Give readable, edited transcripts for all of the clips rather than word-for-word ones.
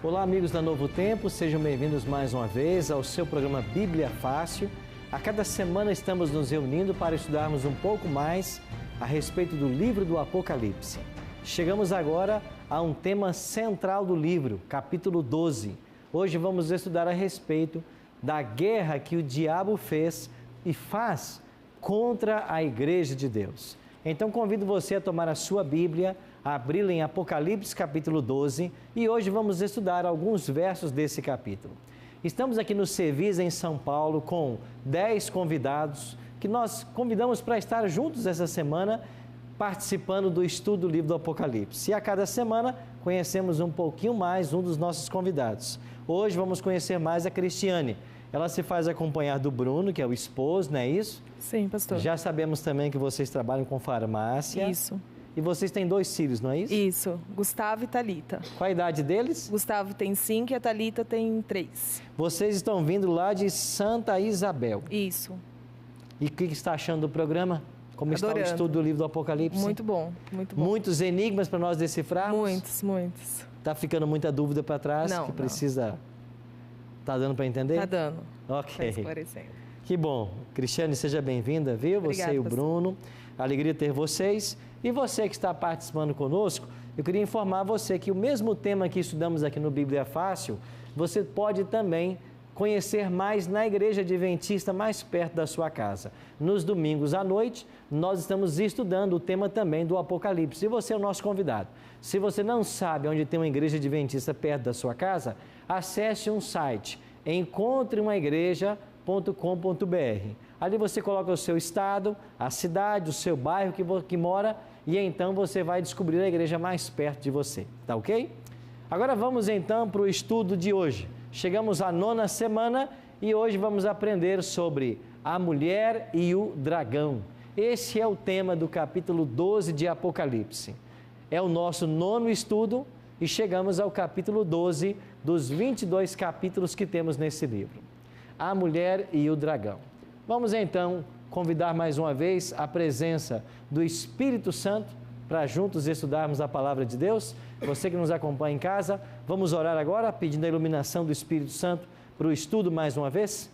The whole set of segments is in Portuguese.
Olá, amigos da Novo Tempo, sejam bem-vindos mais uma vez ao seu programa Bíblia Fácil. A cada semana estamos nos reunindo para estudarmos um pouco mais a respeito do livro do Apocalipse. Chegamos agora a um tema central do livro, capítulo 12. Hoje vamos estudar a respeito da guerra que o diabo fez e faz contra a Igreja de Deus. Então convido você a tomar a sua Bíblia, a abri-la em Apocalipse capítulo 12 e hoje vamos estudar alguns versos desse capítulo. Estamos aqui no Sevis em São Paulo com 10 convidados que nós convidamos para estar juntos essa semana participando do estudo do livro do Apocalipse. E a cada semana conhecemos um pouquinho mais um dos nossos convidados. Hoje vamos conhecer mais a Cristiane. Ela se faz acompanhar do Bruno, que é o esposo, não é isso? Sim, pastor. Já sabemos também que vocês trabalham com farmácia. Isso. E vocês têm 2 filhos, não é isso? Isso, Gustavo e Thalita. Qual a idade deles? Gustavo tem 5 e a Thalita tem 3. Vocês estão vindo lá de Santa Isabel. Isso. E o que está achando do programa? Como Adorando. está o estudo do livro do Apocalipse? Muito bom, muito bom. Muitos enigmas para nós decifrarmos? Muitos. Está ficando muita dúvida para trás? Não, que precisa... Está dando para entender? Tá dando. Ok. Tá esclarecendo. Que bom. Cristiane, seja bem-vinda, viu? Obrigada, você e o pastor. Bruno. Alegria ter vocês. E você que está participando conosco, eu queria informar você que o mesmo tema que estudamos aqui no Bíblia Fácil, você pode também conhecer mais na Igreja Adventista mais perto da sua casa. Nos domingos à noite, nós estamos estudando o tema também do Apocalipse. E você é o nosso convidado. Se você não sabe onde tem uma Igreja Adventista perto da sua casa, acesse um site, encontreumaigreja.com.br. Ali você coloca o seu estado, a cidade, o seu bairro que mora e então você vai descobrir a igreja mais perto de você, tá ok? Agora vamos então para o estudo de hoje. Chegamos à 9ª semana e hoje vamos aprender sobre a mulher e o dragão. Esse é o tema do capítulo 12 de Apocalipse. É o nosso 9º estudo e chegamos ao capítulo 12 dos 22 capítulos que temos nesse livro. A mulher e o dragão. Vamos então convidar mais uma vez a presença do Espírito Santo para juntos estudarmos a palavra de Deus. Você que nos acompanha em casa, vamos orar agora pedindo a iluminação do Espírito Santo para o estudo mais uma vez.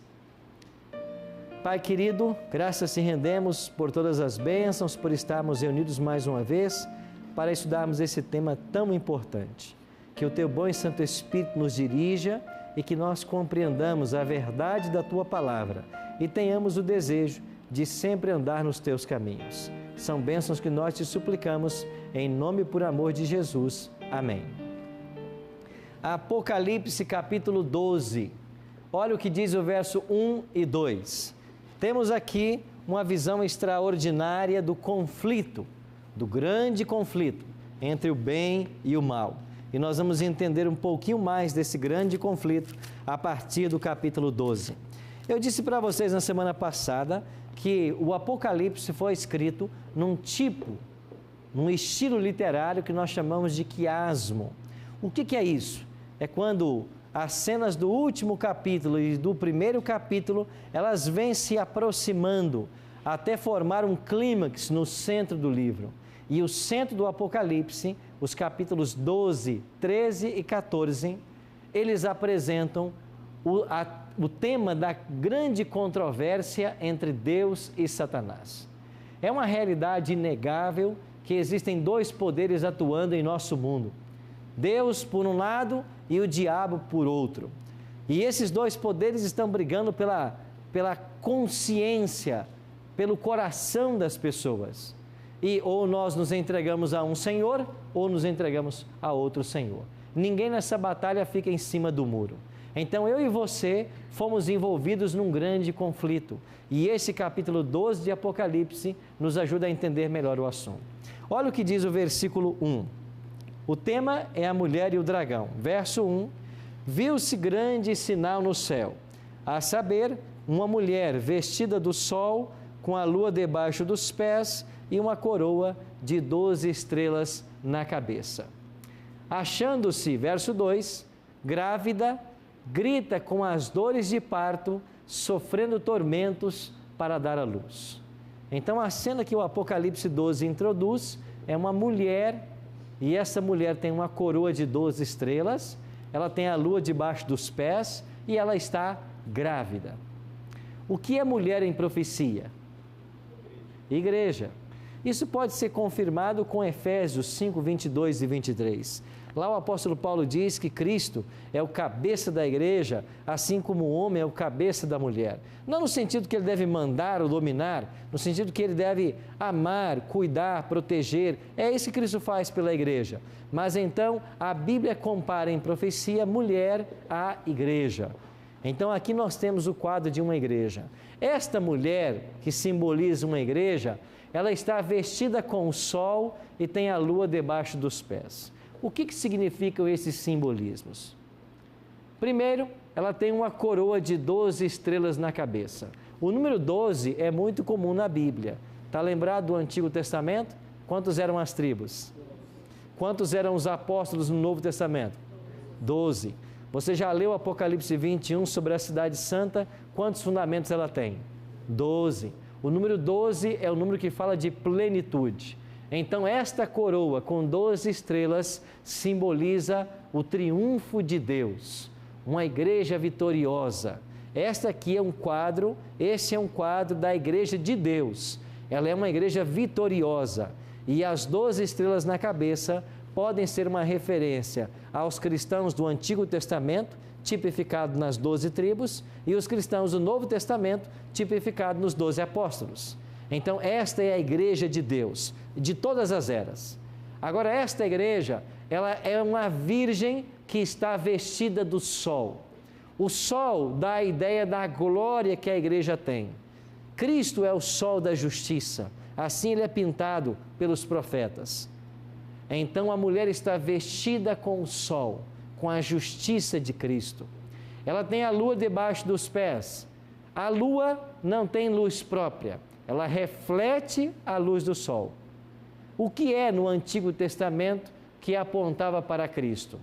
Pai querido, graças te rendemos por todas as bênçãos, por estarmos reunidos mais uma vez para estudarmos esse tema tão importante. Que o teu bom e santo Espírito nos dirija e que nós compreendamos a verdade da tua palavra e tenhamos o desejo de sempre andar nos teus caminhos. São bênçãos que nós te suplicamos, em nome e por amor de Jesus. Amém. Apocalipse capítulo 12. Olha o que diz o verso 1 e 2. Temos aqui uma visão extraordinária do conflito, do grande conflito entre o bem e o mal. E nós vamos entender um pouquinho mais desse grande conflito a partir do capítulo 12. Eu disse para vocês na semana passada que o Apocalipse foi escrito num estilo literário que nós chamamos de quiasmo. O que é isso? É quando as cenas do último capítulo e do primeiro capítulo, elas vêm se aproximando até formar um clímax no centro do livro. E o centro do Apocalipse, os capítulos 12, 13 e 14, eles apresentam o tema da grande controvérsia entre Deus e Satanás. É uma realidade inegável que existem 2 poderes atuando em nosso mundo. Deus por um lado e o diabo por outro. E esses 2 poderes estão brigando pela consciência, pelo coração das pessoas. E ou nós nos entregamos a um senhor ou nos entregamos a outro senhor. Ninguém nessa batalha fica em cima do muro. Então eu e você fomos envolvidos num grande conflito. E esse capítulo 12 de Apocalipse nos ajuda a entender melhor o assunto. Olha o que diz o versículo 1. O tema é a mulher e o dragão. Verso 1. Viu-se grande sinal no céu, a saber, uma mulher vestida do sol, com a lua debaixo dos pés e uma coroa de 12 estrelas na cabeça. Achando-se, verso 2, grávida, grita com as dores de parto, sofrendo tormentos para dar à luz. Então a cena que o Apocalipse 12 introduz é uma mulher, e essa mulher tem uma coroa de 12 estrelas, ela tem a lua debaixo dos pés e ela está grávida. O que é mulher em profecia? Igreja. Isso pode ser confirmado com Efésios 5, 22 e 23. Lá o apóstolo Paulo diz que Cristo é o cabeça da igreja, assim como o homem é o cabeça da mulher. Não no sentido que ele deve mandar ou dominar, no sentido que ele deve amar, cuidar, proteger. É isso que Cristo faz pela igreja. Mas então a Bíblia compara em profecia mulher à igreja. Então aqui nós temos o quadro de uma igreja. Esta mulher que simboliza uma igreja, ela está vestida com o sol e tem a lua debaixo dos pés. O que significam esses simbolismos? Primeiro, ela tem uma coroa de 12 estrelas na cabeça. O número 12 é muito comum na Bíblia. Está lembrado do Antigo Testamento? Quantos eram as tribos? Quantos eram os apóstolos no Novo Testamento? 12. Você já leu Apocalipse 21 sobre a cidade santa? Quantos fundamentos ela tem? 12. O número 12 é o número que fala de plenitude. Então, esta coroa com 12 estrelas simboliza o triunfo de Deus, uma igreja vitoriosa. Esta aqui é um quadro, esse é um quadro da igreja de Deus. Ela é uma igreja vitoriosa e as 12 estrelas na cabeça podem ser uma referência aos cristãos do Antigo Testamento, tipificado nas 12 tribos, e os cristãos do Novo Testamento, tipificado nos 12 apóstolos. Então, esta é a igreja de Deus, de todas as eras. Agora, esta igreja, ela é uma virgem que está vestida do sol. O sol dá a ideia da glória que a igreja tem. Cristo é o sol da justiça, assim ele é pintado pelos profetas. Então, a mulher está vestida com o sol, com a justiça de Cristo. Ela tem a lua debaixo dos pés. A lua não tem luz própria. Ela reflete a luz do sol. O que é no Antigo Testamento que apontava para Cristo?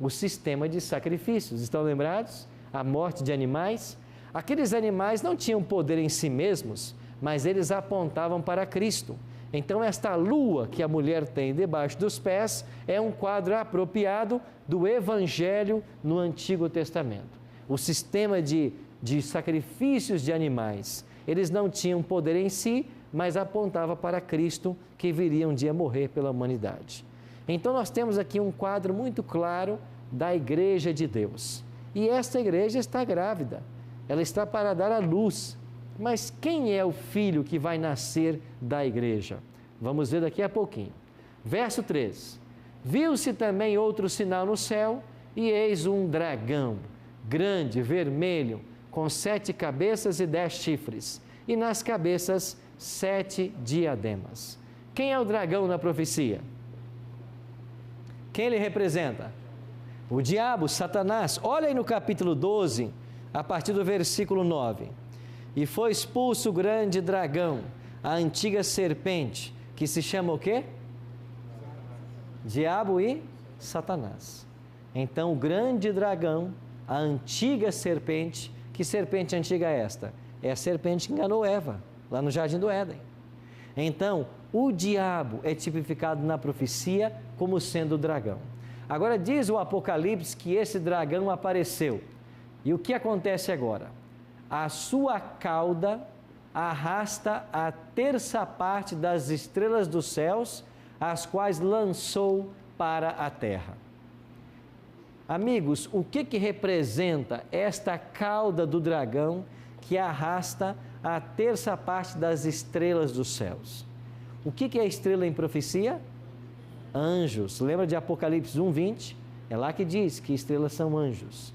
O sistema de sacrifícios, estão lembrados? A morte de animais. Aqueles animais não tinham poder em si mesmos, mas eles apontavam para Cristo. Então, esta lua que a mulher tem debaixo dos pés é um quadro apropriado do Evangelho no Antigo Testamento. O sistema de sacrifícios de animais, eles não tinham poder em si, mas apontava para Cristo que viria um dia morrer pela humanidade. Então nós temos aqui um quadro muito claro da igreja de Deus. E esta igreja está grávida, ela está para dar à luz. Mas quem é o filho que vai nascer da igreja? Vamos ver daqui a pouquinho. Verso 3. Viu-se também outro sinal no céu, e eis um dragão, grande, vermelho, com 7 cabeças e 10 chifres, e nas cabeças 7 diademas. Quem é o dragão na profecia? Quem ele representa? O diabo, Satanás. Olha aí no capítulo 12, a partir do versículo 9. E foi expulso o grande dragão, a antiga serpente, que se chama o quê? Diabo e Satanás. Então, o grande dragão, a antiga serpente. Que serpente antiga é esta? É a serpente que enganou Eva, lá no Jardim do Éden. Então, o diabo é tipificado na profecia como sendo o dragão. Agora, diz o Apocalipse que esse dragão apareceu. E o que acontece agora? A sua cauda arrasta a terça parte das estrelas dos céus, as quais lançou para a terra. Amigos, o que representa esta cauda do dragão que arrasta a terça parte das estrelas dos céus? O que é estrela em profecia? Anjos. Lembra de Apocalipse 1:20? É lá que diz que estrelas são anjos.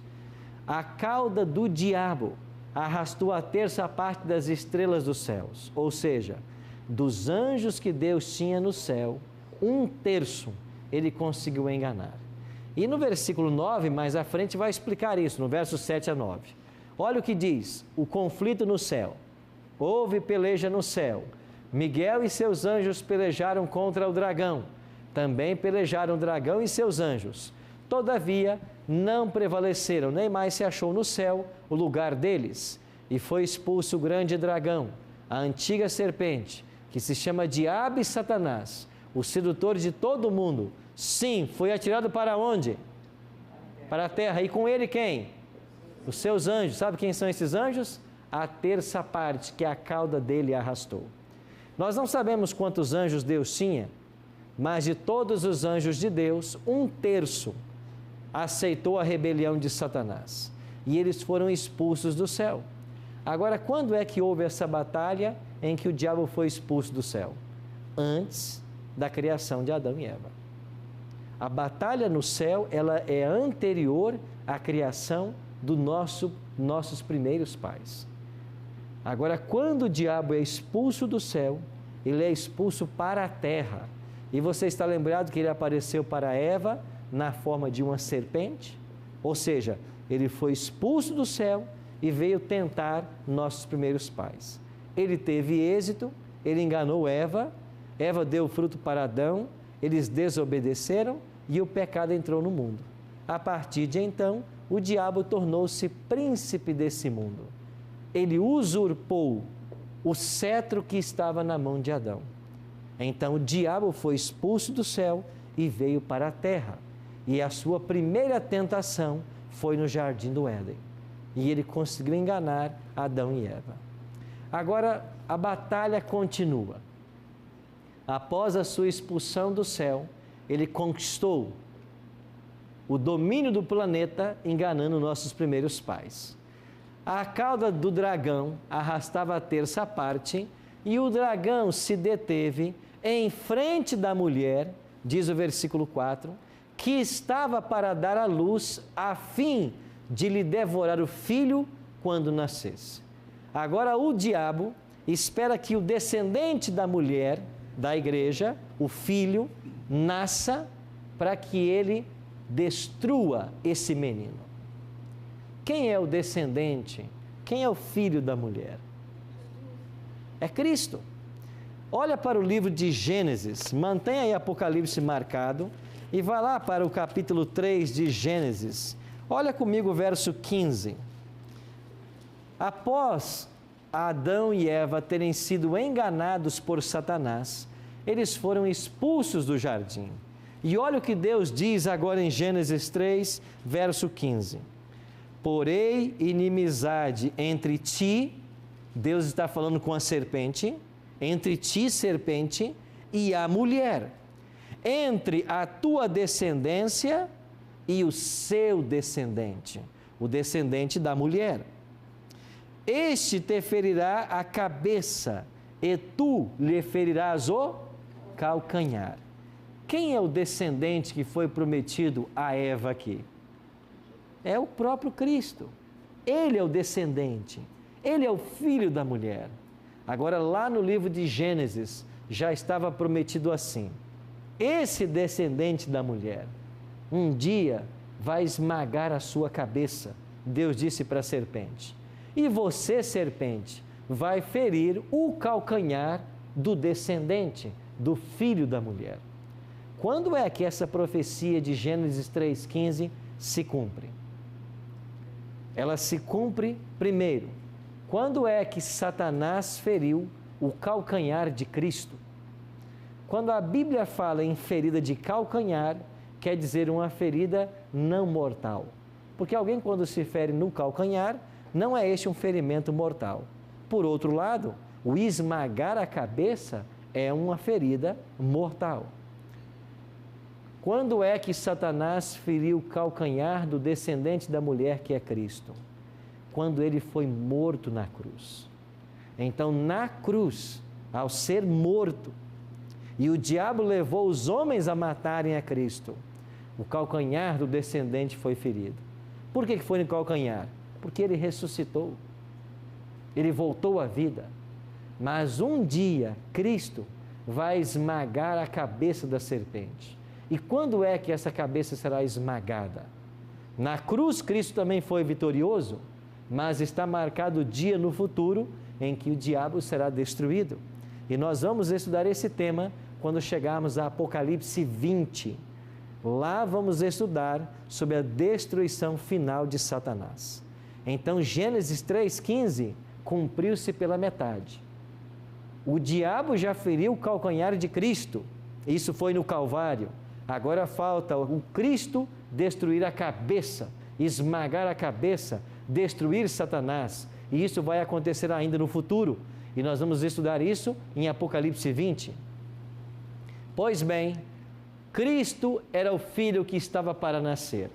A cauda do diabo arrastou a terça parte das estrelas dos céus, ou seja, dos anjos que Deus tinha no céu, 1/3 ele conseguiu enganar. E no versículo 9, mais à frente, vai explicar isso, no verso 7 a 9. Olha o que diz, o conflito no céu. Houve peleja no céu. Miguel e seus anjos pelejaram contra o dragão. Também pelejaram o dragão e seus anjos. Todavia, não prevaleceram, nem mais se achou no céu o lugar deles. E foi expulso o grande dragão, a antiga serpente, que se chama Diabo e Satanás, o sedutor de todo mundo. Sim, foi atirado para onde? Para a terra. E com ele quem? Os seus anjos. Sabe quem são esses anjos? A terça parte que a cauda dele arrastou. Nós não sabemos quantos anjos Deus tinha, mas de todos os anjos de Deus, 1/3 aceitou a rebelião de Satanás. E eles foram expulsos do céu. Agora, quando é que houve essa batalha em que o diabo foi expulso do céu? Antes da criação de Adão e Eva. A batalha no céu, ela é anterior à criação dos nossos primeiros pais. Agora, quando o diabo é expulso do céu, ele é expulso para a terra. E você está lembrado que ele apareceu para Eva na forma de uma serpente? Ou seja, ele foi expulso do céu e veio tentar nossos primeiros pais. Ele teve êxito, ele enganou Eva, Eva deu fruto para Adão, eles desobedeceram e o pecado entrou no mundo. A partir de então, o diabo tornou-se príncipe desse mundo. Ele usurpou o cetro que estava na mão de Adão. Então o diabo foi expulso do céu e veio para a terra. E a sua primeira tentação foi no jardim do Éden. E ele conseguiu enganar Adão e Eva. Agora a batalha continua. Após a sua expulsão do céu, ele conquistou o domínio do planeta, enganando nossos primeiros pais. A cauda do dragão arrastava a terça parte e o dragão se deteve em frente da mulher, diz o versículo 4, que estava para dar à luz a fim de lhe devorar o filho quando nascesse. Agora o diabo espera que o descendente da mulher, da igreja, o filho, nasça para que ele destrua esse menino. Quem é o descendente? Quem é o filho da mulher? É Cristo. Olha para o livro de Gênesis, mantenha aí Apocalipse marcado e vá lá para o capítulo 3 de Gênesis. Olha comigo o verso 15. Após Adão e Eva terem sido enganados por Satanás, eles foram expulsos do jardim. E olha o que Deus diz agora em Gênesis 3, verso 15. Porém, inimizade entre ti, Deus está falando com a serpente, entre ti, serpente, e a mulher, entre a tua descendência e o seu descendente, o descendente da mulher. Este te ferirá a cabeça, e tu lhe ferirás o calcanhar. Quem é o descendente que foi prometido a Eva aqui? É o próprio Cristo. Ele é o descendente. Ele é o filho da mulher. Agora, lá no livro de Gênesis, já estava prometido assim: esse descendente da mulher, um dia vai esmagar a sua cabeça. Deus disse para a serpente. E você, serpente, vai ferir o calcanhar do descendente, do filho da mulher. Quando é que essa profecia de Gênesis 3,15 se cumpre? Ela se cumpre primeiro. Quando é que Satanás feriu o calcanhar de Cristo? Quando a Bíblia fala em ferida de calcanhar, quer dizer uma ferida não mortal. Porque alguém, quando se fere no calcanhar, não é este um ferimento mortal. Por outro lado, o esmagar a cabeça é uma ferida mortal. Quando é que Satanás feriu o calcanhar do descendente da mulher que é Cristo? Quando ele foi morto na cruz. Então, na cruz, ao ser morto, e o diabo levou os homens a matarem a Cristo, o calcanhar do descendente foi ferido. Por que foi no calcanhar? Porque ele ressuscitou, ele voltou à vida. Mas um dia, Cristo vai esmagar a cabeça da serpente. E quando é que essa cabeça será esmagada? Na cruz, Cristo também foi vitorioso, mas está marcado o dia no futuro em que o diabo será destruído. E nós vamos estudar esse tema quando chegarmos a Apocalipse 20. Lá vamos estudar sobre a destruição final de Satanás. Então, Gênesis 3,15 cumpriu-se pela metade. O diabo já feriu o calcanhar de Cristo. Isso foi no Calvário. Agora falta o Cristo destruir a cabeça, esmagar a cabeça, destruir Satanás. E isso vai acontecer ainda no futuro. E nós vamos estudar isso em Apocalipse 20. Pois bem, Cristo era o filho que estava para nascer.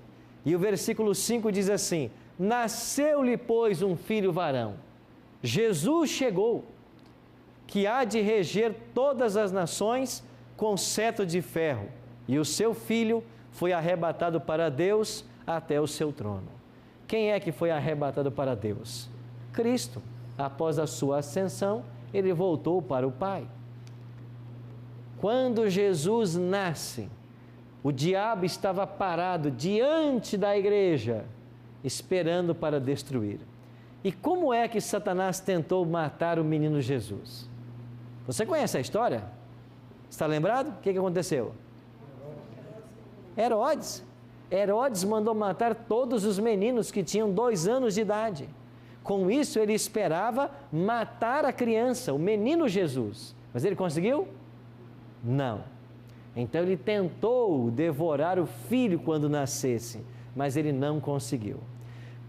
E o versículo 5 diz assim: nasceu-lhe, pois, um filho varão. Jesus chegou, que há de reger todas as nações com cetro de ferro. E o seu filho foi arrebatado para Deus até o seu trono. Quem é que foi arrebatado para Deus? Cristo. Após a sua ascensão, ele voltou para o Pai. Quando Jesus nasce, o diabo estava parado diante da igreja, esperando para destruir. E como é que Satanás tentou matar o menino Jesus? Você conhece a história? Está lembrado? O que aconteceu? Herodes. Herodes mandou matar todos os meninos que tinham 2 anos de idade. Com isso, ele esperava matar a criança, o menino Jesus. Mas ele conseguiu? Não. Então ele tentou devorar o filho quando nascesse, mas ele não conseguiu.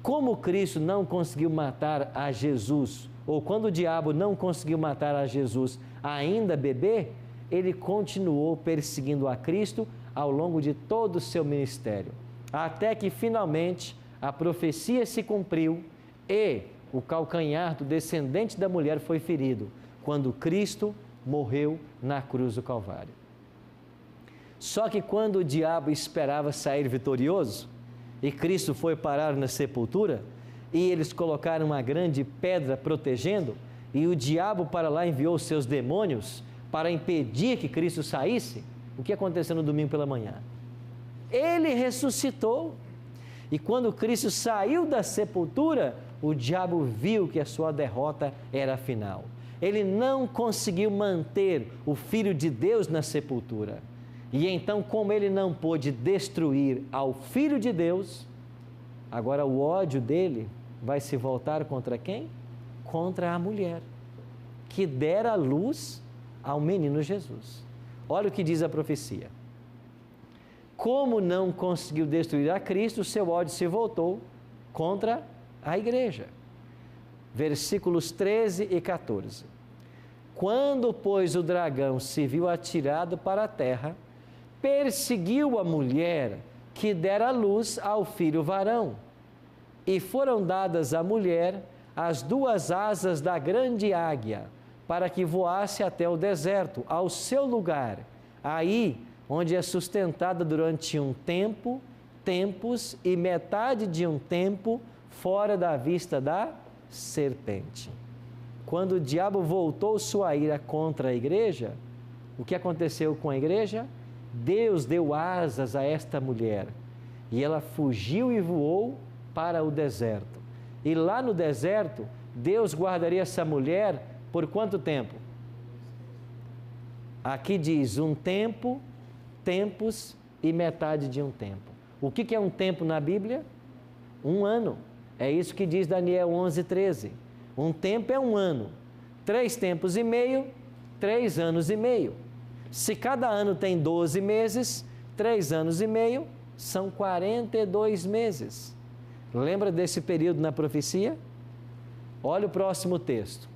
Como Cristo não conseguiu matar a Jesus, ou quando o diabo não conseguiu matar a Jesus ainda bebê, ele continuou perseguindo a Cristo ao longo de todo o seu ministério, até que finalmente a profecia se cumpriu e o calcanhar do descendente da mulher foi ferido, quando Cristo morreu na cruz do Calvário. Só que quando o diabo esperava sair vitorioso, e Cristo foi parar na sepultura, e eles colocaram uma grande pedra protegendo, e o diabo para lá enviou seus demônios para impedir que Cristo saísse, o que aconteceu no domingo pela manhã? Ele ressuscitou, e quando Cristo saiu da sepultura, o diabo viu que a sua derrota era final. Ele não conseguiu manter o Filho de Deus na sepultura. E então, como ele não pôde destruir ao Filho de Deus, agora o ódio dele vai se voltar contra quem? Contra a mulher, que dera luz ao menino Jesus. Olha o que diz a profecia. Como não conseguiu destruir a Cristo, seu ódio se voltou contra a igreja. Versículos 13 e 14. Quando, pois, o dragão se viu atirado para a terra, perseguiu a mulher que dera luz ao filho varão. E foram dadas à mulher as 2 asas da grande águia, para que voasse até o deserto, ao seu lugar, aí onde é sustentada durante um tempo, tempos e metade de um tempo, fora da vista da serpente. Quando o diabo voltou sua ira contra a igreja, o que aconteceu com a igreja? Deus deu asas a esta mulher e ela fugiu e voou para o deserto. E lá no deserto, Deus guardaria essa mulher por quanto tempo? Aqui diz um tempo, tempos e metade de um tempo. O que é um tempo na Bíblia? 1 ano. É isso que diz Daniel 11:13. Um tempo é 1 ano. 3 tempos e meio, 3 anos e meio. Se cada ano tem 12 meses, 3 anos e meio são 42 meses. Lembra desse período na profecia? Olha o próximo texto,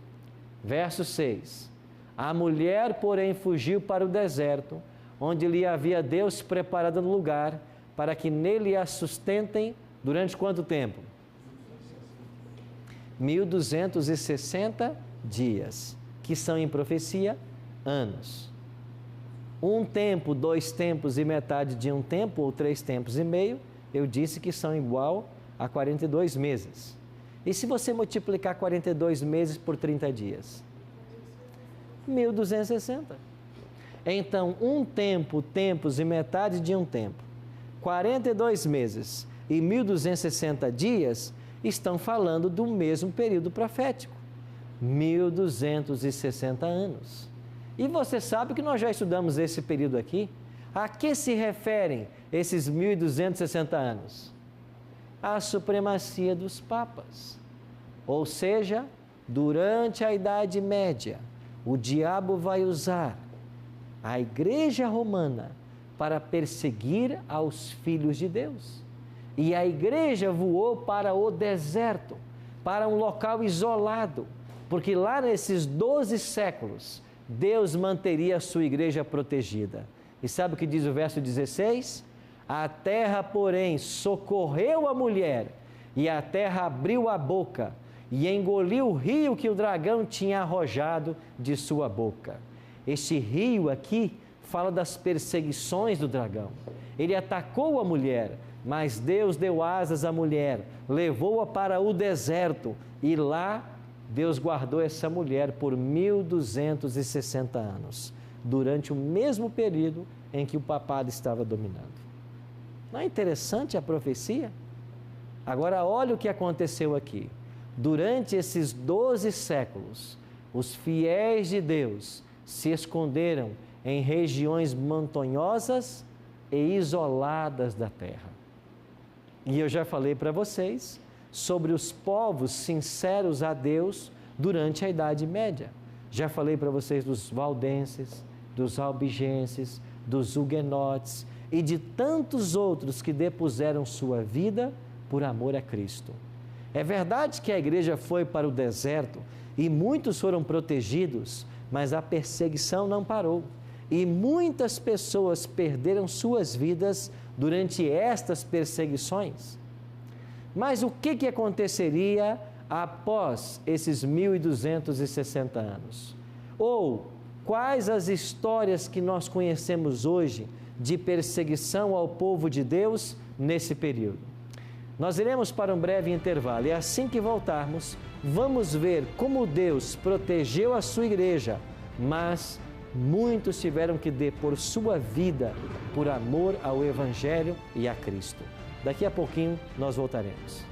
verso 6. A mulher, porém, fugiu para o deserto, onde lhe havia Deus preparado um lugar para que nele a sustentem durante quanto tempo? 1260 dias, que são em profecia anos. 1 tempo, 2 tempos e metade de um tempo, ou 3 tempos e meio, eu disse que são igual a 42 meses. E se você multiplicar 42 meses por 30 dias? 1260. Então, 1 tempo, tempos e metade de um tempo, 42 meses e 1260 dias estão falando do mesmo período profético, 1260 anos. E você sabe que nós já estudamos esse período aqui. A que se referem esses 1260 anos? A supremacia dos papas. Ou seja, durante a Idade Média, o diabo vai usar a Igreja Romana para perseguir aos filhos de Deus. E a igreja voou para o deserto, para um local isolado, porque lá nesses 12 séculos, Deus manteria a sua igreja protegida. E sabe o que diz o verso 16? A terra, porém, socorreu a mulher, e a terra abriu a boca, e engoliu o rio que o dragão tinha arrojado de sua boca. Este rio aqui fala das perseguições do dragão. Ele atacou a mulher, mas Deus deu asas à mulher, levou-a para o deserto, e lá Deus guardou essa mulher por 1260 anos, durante o mesmo período em que o papado estava dominando. Não é interessante a profecia? Agora olha o que aconteceu aqui. Durante esses 12 séculos, os fiéis de Deus se esconderam em regiões montanhosas e isoladas da terra. E eu já falei para vocês sobre os povos sinceros a Deus durante a Idade Média. Já falei para vocês dos valdenses, dos albigenses, dos huguenotes e de tantos outros que depuseram sua vida por amor a Cristo. É verdade que a igreja foi para o deserto e muitos foram protegidos, mas a perseguição não parou. E muitas pessoas perderam suas vidas durante estas perseguições. Mas o que aconteceria após esses 1260 anos? Ou quais as histórias que nós conhecemos hoje de perseguição ao povo de Deus nesse período? Nós iremos para um breve intervalo e assim que voltarmos, vamos ver como Deus protegeu a sua igreja, mas muitos tiveram que depor sua vida por amor ao Evangelho e a Cristo. Daqui a pouquinho nós voltaremos.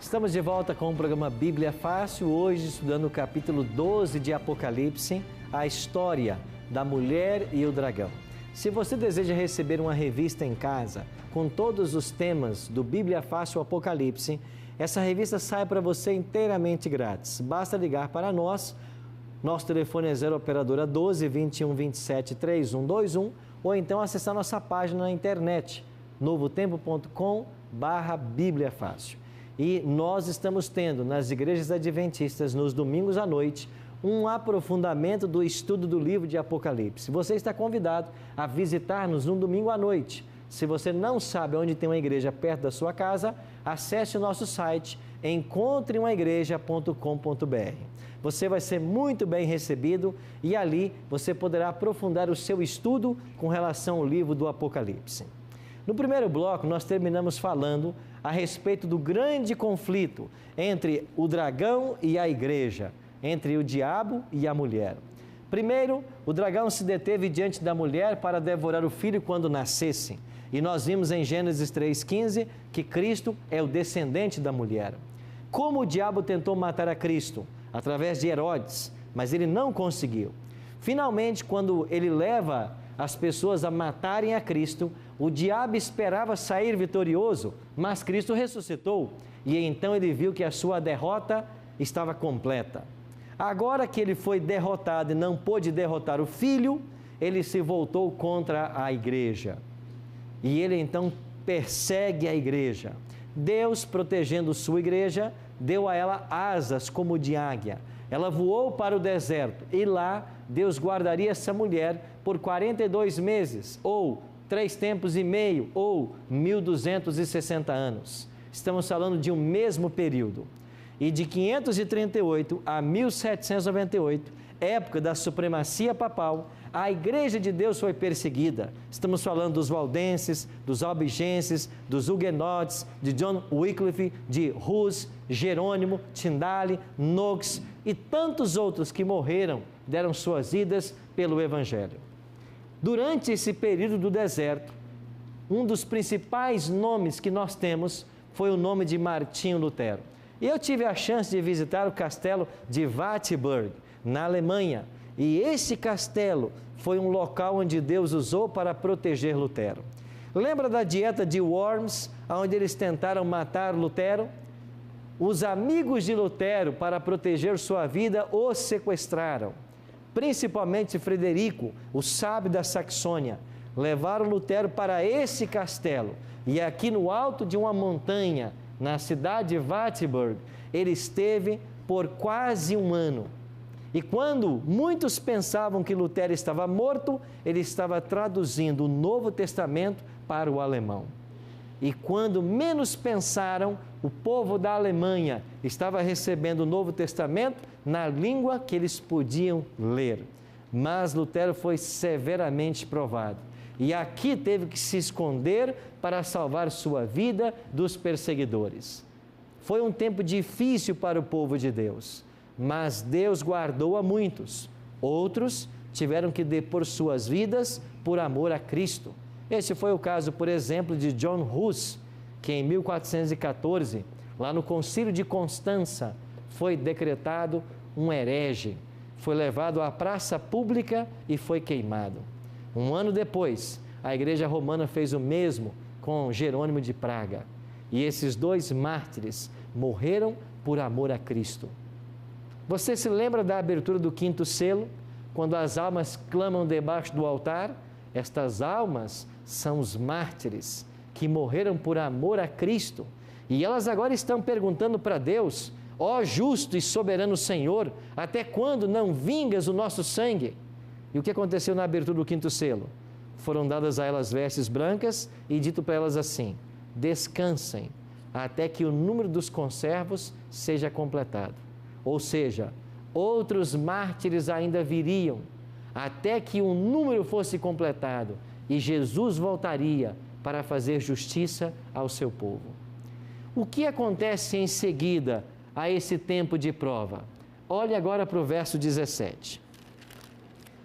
Estamos de volta com o programa Bíblia Fácil, hoje estudando o capítulo 12 de Apocalipse, a história da mulher e o dragão. Se você deseja receber uma revista em casa com todos os temas do Bíblia Fácil Apocalipse, essa revista sai para você inteiramente grátis. Basta ligar para nós, nosso telefone é 0 operadora 12 21 27 3121 ou então acessar nossa página na internet novotempo.com/Bíblia Fácil. E nós estamos tendo nas igrejas adventistas, nos domingos à noite, um aprofundamento do estudo do livro de Apocalipse. Você está convidado a visitar-nos no domingo à noite. Se você não sabe onde tem uma igreja perto da sua casa, acesse o nosso site encontreumaigreja.com.br. Você vai ser muito bem recebido e ali você poderá aprofundar o seu estudo com relação ao livro do Apocalipse. No primeiro bloco, nós terminamos falando a respeito do grande conflito entre o dragão e a igreja, entre o diabo e a mulher. Primeiro, o dragão se deteve diante da mulher para devorar o filho quando nascesse. E nós vimos em Gênesis 3,15 que Cristo é o descendente da mulher. Como o diabo tentou matar a Cristo? Através de Herodes, mas ele não conseguiu. Finalmente, quando ele leva as pessoas a matarem a Cristo, o diabo esperava sair vitorioso, mas Cristo ressuscitou e então ele viu que a sua derrota estava completa. Agora que ele foi derrotado e não pôde derrotar o filho, ele se voltou contra a igreja e ele então persegue a igreja. Deus, protegendo sua igreja, deu a ela asas como de águia. Ela voou para o deserto e lá Deus guardaria essa mulher por 42 meses, ou 3 tempos e meio, ou 1260 anos. Estamos falando de um mesmo período. E de 538 a 1798, época da supremacia papal, a igreja de Deus foi perseguida. Estamos falando dos valdenses, dos albigenses, dos huguenotes, de John Wycliffe, de Hus, Jerônimo, Tyndale, Knox e tantos outros que morreram, deram suas vidas pelo Evangelho. Durante esse período do deserto, um dos principais nomes que nós temos foi o nome de Martinho Lutero. E eu tive a chance de visitar o castelo de Wartburg, na Alemanha. E esse castelo foi um local onde Deus usou para proteger Lutero. Lembra da dieta de Worms, onde eles tentaram matar Lutero? Os amigos de Lutero, para proteger sua vida, o sequestraram. Principalmente Frederico, o sábio da Saxônia, levaram Lutero para esse castelo. E aqui no alto de uma montanha, na cidade de Wartburg, ele esteve por quase um ano. E quando muitos pensavam que Lutero estava morto, ele estava traduzindo o Novo Testamento para o alemão. E quando menos pensaram, o povo da Alemanha estava recebendo o Novo Testamento na língua que eles podiam ler. Mas Lutero foi severamente provado. E aqui teve que se esconder para salvar sua vida dos perseguidores. Foi um tempo difícil para o povo de Deus, mas Deus guardou a muitos. Outros tiveram que depor suas vidas por amor a Cristo. Esse foi o caso, por exemplo, de John Hus, que em 1414, lá no Concílio de Constança, foi decretado um herege. Foi levado à praça pública e foi queimado. Um ano depois, a Igreja Romana fez o mesmo com Jerônimo de Praga. E esses dois mártires morreram por amor a Cristo. Você se lembra da abertura do quinto selo, quando as almas clamam debaixo do altar? Estas almas são os mártires que morreram por amor a Cristo. E elas agora estão perguntando para Deus: ó justo e soberano Senhor, até quando não vingas o nosso sangue? E o que aconteceu na abertura do quinto selo? Foram dadas a elas vestes brancas e dito para elas assim: descansem, até que o número dos conservos seja completado. Ou seja, outros mártires ainda viriam, até que o número fosse completado e Jesus voltaria para fazer justiça ao seu povo. O que acontece em seguida a esse tempo de prova? Olhe agora para o verso 17.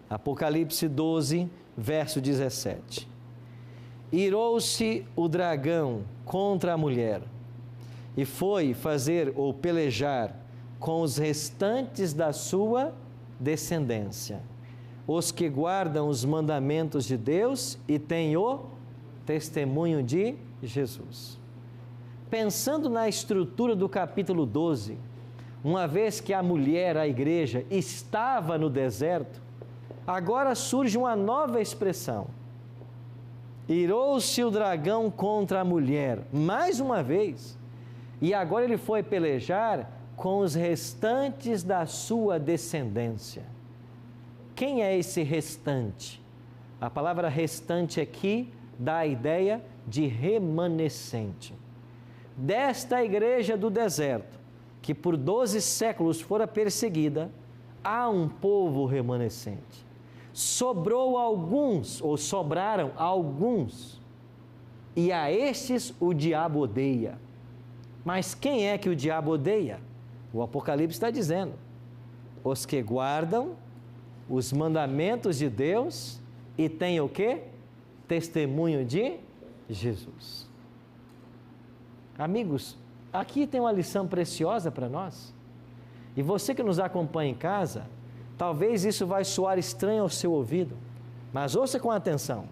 Apocalipse 12, verso 17. Irou-se o dragão contra a mulher e foi fazer ou pelejar com os restantes da sua descendência, os que guardam os mandamentos de Deus e têm o testemunho de Jesus. Pensando na estrutura do capítulo 12, uma vez que a mulher, a igreja, estava no deserto, agora surge uma nova expressão. Irou-se o dragão contra a mulher, mais uma vez, e agora ele foi pelejar com os restantes da sua descendência. Quem é esse restante? A palavra restante aqui dá a ideia de remanescente. Desta igreja do deserto, que por 12 séculos fora perseguida, há um povo remanescente. Sobrou alguns, ou sobraram alguns, e a estes o diabo odeia. Mas quem é que o diabo odeia? O Apocalipse está dizendo: os que guardam os mandamentos de Deus e têm o quê? Testemunho de Jesus. Amigos, aqui tem uma lição preciosa para nós. E você que nos acompanha em casa, talvez isso vai soar estranho ao seu ouvido, mas ouça com atenção.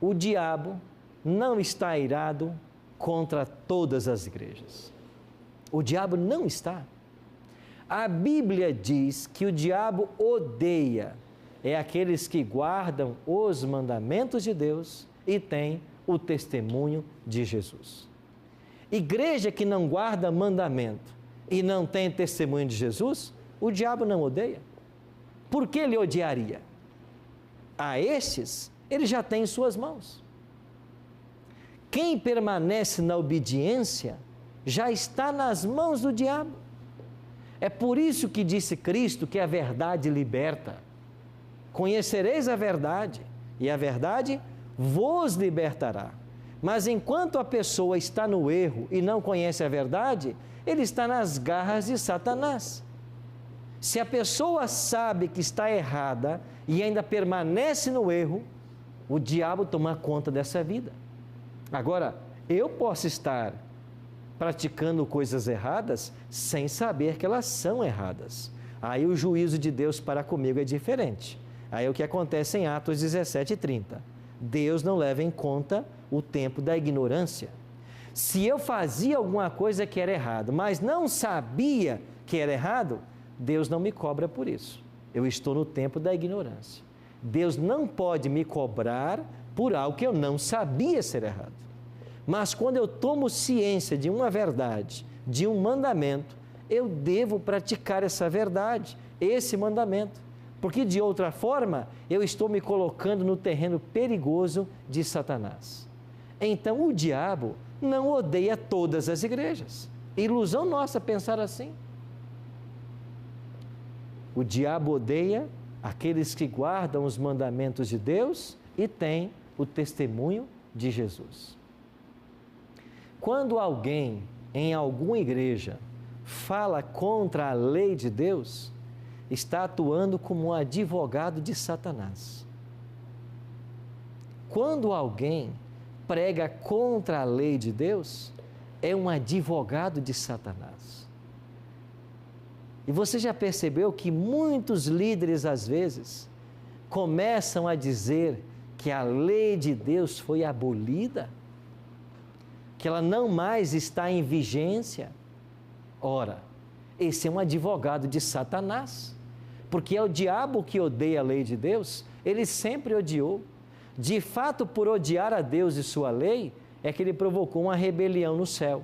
O diabo não está irado contra todas as igrejas. O diabo não está. A Bíblia diz que o diabo odeia aqueles que guardam os mandamentos de Deus e têm o testemunho de Jesus. Igreja que não guarda mandamento e não tem testemunho de Jesus, o diabo não odeia. Por que ele odiaria? A estes, ele já tem em suas mãos. Quem permanece na obediência já está nas mãos do diabo. É por isso que disse Cristo que a verdade liberta. Conhecereis a verdade, e a verdade vos libertará. Mas enquanto a pessoa está no erro e não conhece a verdade, ele está nas garras de Satanás. Se a pessoa sabe que está errada e ainda permanece no erro, o diabo toma conta dessa vida. Agora, eu posso estar praticando coisas erradas sem saber que elas são erradas. Aí o juízo de Deus para comigo é diferente. Aí é o que acontece em Atos 17:30. Deus não leva em conta o tempo da ignorância. Se eu fazia alguma coisa que era errado, mas não sabia que era errado, Deus não me cobra por isso. Eu estou no tempo da ignorância. Deus não pode me cobrar por algo que eu não sabia ser errado. Mas quando eu tomo ciência de uma verdade, de um mandamento, eu devo praticar essa verdade, esse mandamento. Porque de outra forma, eu estou me colocando no terreno perigoso de Satanás. Então o diabo não odeia todas as igrejas. Ilusão nossa pensar assim. O diabo odeia aqueles que guardam os mandamentos de Deus e têm o testemunho de Jesus. Quando alguém em alguma igreja fala contra a lei de Deus, está atuando como um advogado de Satanás. Quando alguém prega contra a lei de Deus, é um advogado de Satanás. E você já percebeu que muitos líderes, às vezes, começam a dizer que a lei de Deus foi abolida, que ela não mais está em vigência? Ora, esse é um advogado de Satanás, porque é o diabo que odeia a lei de Deus, ele sempre odiou. De fato, por odiar a Deus e sua lei, é que ele provocou uma rebelião no céu.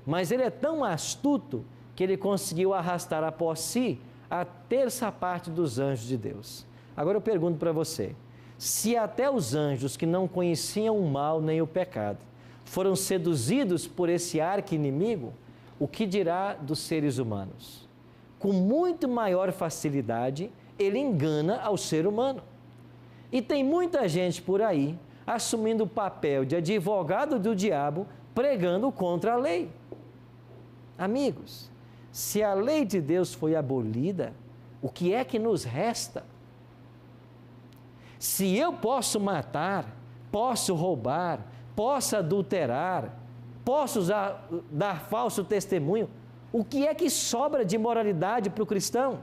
Mas ele é tão astuto que ele conseguiu arrastar após si a terça parte dos anjos de Deus. Agora eu pergunto para você, se até os anjos que não conheciam o mal nem o pecado foram seduzidos por esse arqui-inimigo, o que dirá dos seres humanos? Com muito maior facilidade, ele engana ao ser humano. E tem muita gente por aí assumindo o papel de advogado do diabo, pregando contra a lei. Amigos, se a lei de Deus foi abolida, o que é que nos resta? Se eu posso matar, posso roubar, posso adulterar, posso dar falso testemunho, o que é que sobra de moralidade para o cristão?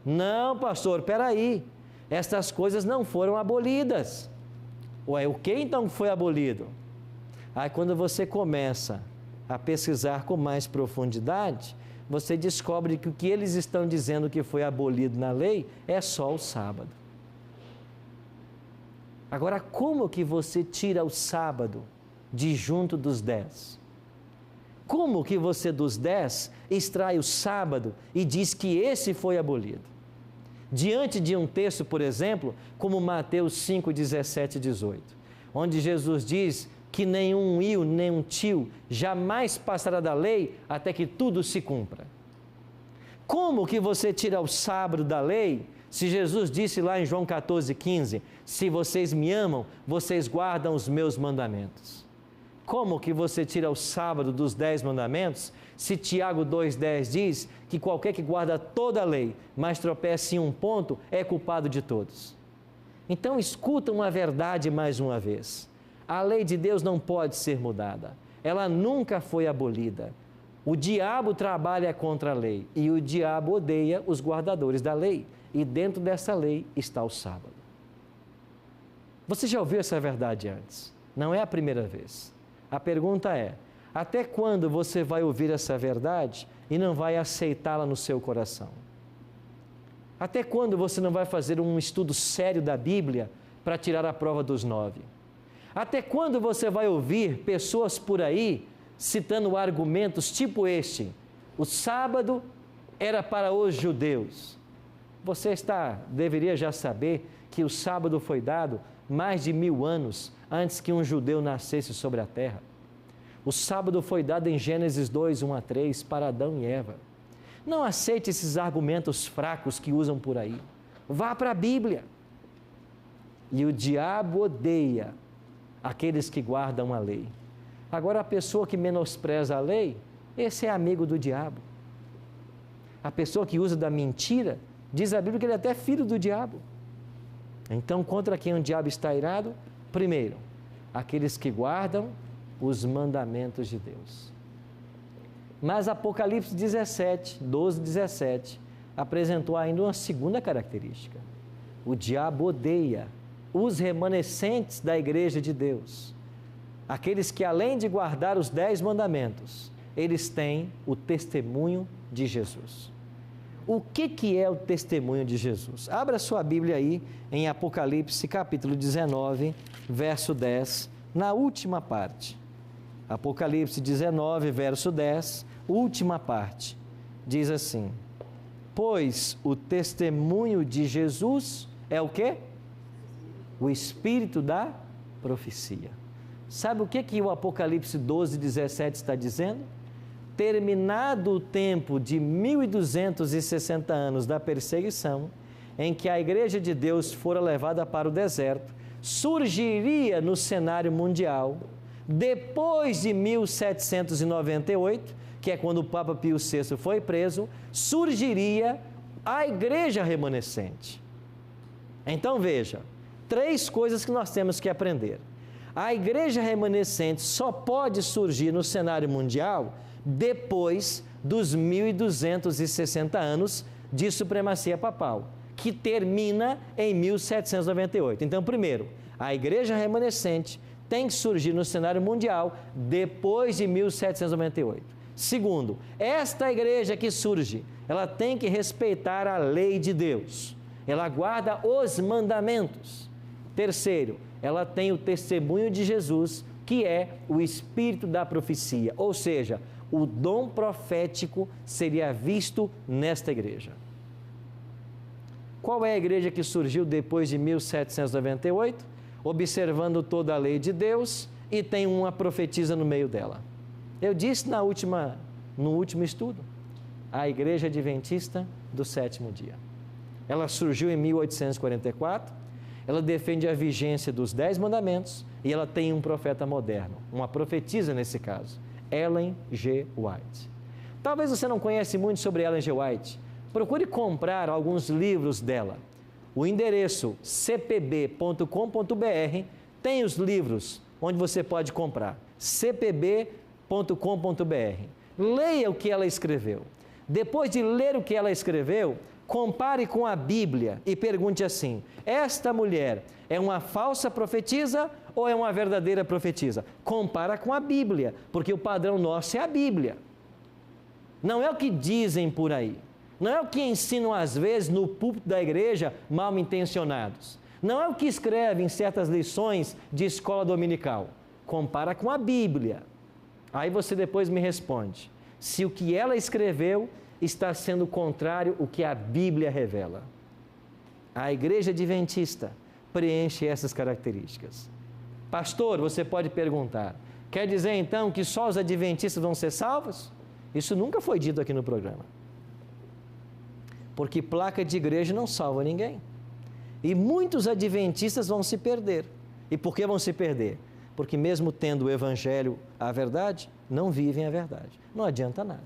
Não, pastor, peraí, estas coisas não foram abolidas. Ué, o que então foi abolido? Aí quando você começa a pesquisar com mais profundidade, você descobre que o que eles estão dizendo que foi abolido na lei é só o sábado. Agora, como que você tira o sábado de junto dos 10? Como que você dos 10 extrai o sábado e diz que esse foi abolido? Diante de um texto, por exemplo, como Mateus 5, 17 e 18, onde Jesus diz que nenhum io, nenhum tio jamais passará da lei até que tudo se cumpra. Como que você tira o sábado da lei, se Jesus disse lá em João 14, 15, se vocês me amam, vocês guardam os meus mandamentos? Como que você tira o sábado dos 10 mandamentos, se Tiago 2,10 diz que qualquer que guarda toda a lei, mas tropeça em um ponto, é culpado de todos? Então escuta uma verdade mais uma vez. A lei de Deus não pode ser mudada. Ela nunca foi abolida. O diabo trabalha contra a lei e o diabo odeia os guardadores da lei. E dentro dessa lei está o sábado. Você já ouviu essa verdade antes? Não é a primeira vez. A pergunta é, até quando você vai ouvir essa verdade e não vai aceitá-la no seu coração? Até quando você não vai fazer um estudo sério da Bíblia para tirar a prova dos 9? Até quando você vai ouvir pessoas por aí citando argumentos tipo este? O sábado era para os judeus. Você deveria já saber que o sábado foi dado mais de 1000 anos antes que um judeu nascesse sobre a terra. O sábado foi dado em Gênesis 2, 1 a 3, para Adão e Eva. Não aceite esses argumentos fracos que usam por aí. Vá para a Bíblia. E o diabo odeia aqueles que guardam a lei. Agora, a pessoa que menospreza a lei, esse é amigo do diabo. A pessoa que usa da mentira, diz a Bíblia que ele é até filho do diabo. Então, contra quem o diabo está irado? Primeiro, aqueles que guardam os mandamentos de Deus. Mas Apocalipse 17, 12, 17, apresentou ainda uma segunda característica. O diabo odeia os remanescentes da igreja de Deus. Aqueles que, além de guardar os 10 mandamentos, eles têm o testemunho de Jesus. O que é o testemunho de Jesus? Abra sua Bíblia aí em Apocalipse capítulo 19, verso 10, na última parte. Apocalipse 19, verso 10, última parte, diz assim: pois o testemunho de Jesus é o quê? O espírito da profecia. Sabe o que o Apocalipse 12, 17 está dizendo? Terminado o tempo de 1260 anos da perseguição, em que a igreja de Deus fora levada para o deserto, surgiria no cenário mundial, depois de 1798, que é quando o Papa Pio VI foi preso, surgiria a igreja remanescente. Então veja, 3 coisas que nós temos que aprender. A igreja remanescente só pode surgir no cenário mundial depois dos 1260 anos de supremacia papal, que termina em 1798. Então, primeiro, a igreja remanescente tem que surgir no cenário mundial depois de 1798. Segundo, esta igreja que surge, ela tem que respeitar a lei de Deus. Ela guarda os mandamentos. Terceiro, ela tem o testemunho de Jesus, que é o espírito da profecia, ou seja, o dom profético seria visto nesta igreja. Qual é a igreja que surgiu depois de 1798? Observando toda a lei de Deus e tem uma profetisa no meio dela. Eu disse no último estudo, a Igreja Adventista do Sétimo Dia. Ela surgiu em 1844, ela defende a vigência dos 10 mandamentos e ela tem um profeta moderno, uma profetisa nesse caso, Ellen G. White. Talvez você não conhece muito sobre Ellen G. White. Procure comprar alguns livros dela. O endereço cpb.com.br tem os livros onde você pode comprar. cpb.com.br. Leia o que ela escreveu. Depois de ler o que ela escreveu, compare com a Bíblia e pergunte assim: esta mulher é uma falsa profetisa ou é uma verdadeira profetisa? Compara com a Bíblia, porque o padrão nosso é a Bíblia. Não é o que dizem por aí. Não é o que ensinam às vezes no púlpito da igreja, mal intencionados. Não é o que escrevem em certas lições de escola dominical. Compara com a Bíblia. Aí você depois me responde se o que ela escreveu está sendo contrário ao que a Bíblia revela. A igreja adventista preenche essas características. Pastor, você pode perguntar, quer dizer então que só os adventistas vão ser salvos? Isso nunca foi dito aqui no programa. Porque placa de igreja não salva ninguém. E muitos adventistas vão se perder. E por que vão se perder? Porque mesmo tendo o evangelho, a verdade, não vivem a verdade. Não adianta nada.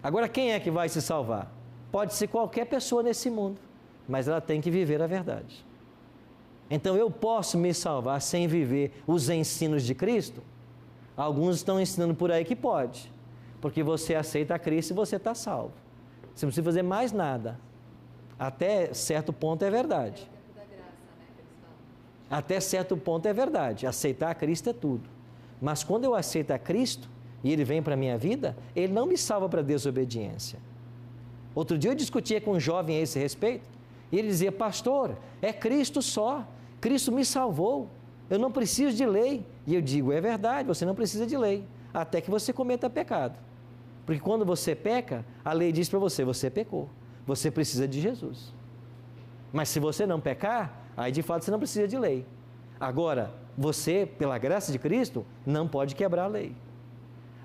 Agora, quem é que vai se salvar? Pode ser qualquer pessoa nesse mundo, mas ela tem que viver a verdade. Então, eu posso me salvar sem viver os ensinos de Cristo? Alguns estão ensinando por aí que pode, porque você aceita a Cristo e você está salvo. Você não precisa fazer mais nada. Até certo ponto é verdade. Até certo ponto é verdade. Aceitar a Cristo é tudo. Mas quando eu aceito a Cristo e Ele vem para a minha vida, Ele não me salva para a desobediência. Outro dia eu discutia com um jovem a esse respeito, e ele dizia: pastor, é Cristo só. Cristo me salvou. Eu não preciso de lei. E eu digo: é verdade, você não precisa de lei, até que você cometa pecado. Porque quando você peca, a lei diz para você: você pecou. Você precisa de Jesus. Mas se você não pecar, aí de fato você não precisa de lei. Agora, você, pela graça de Cristo, não pode quebrar a lei.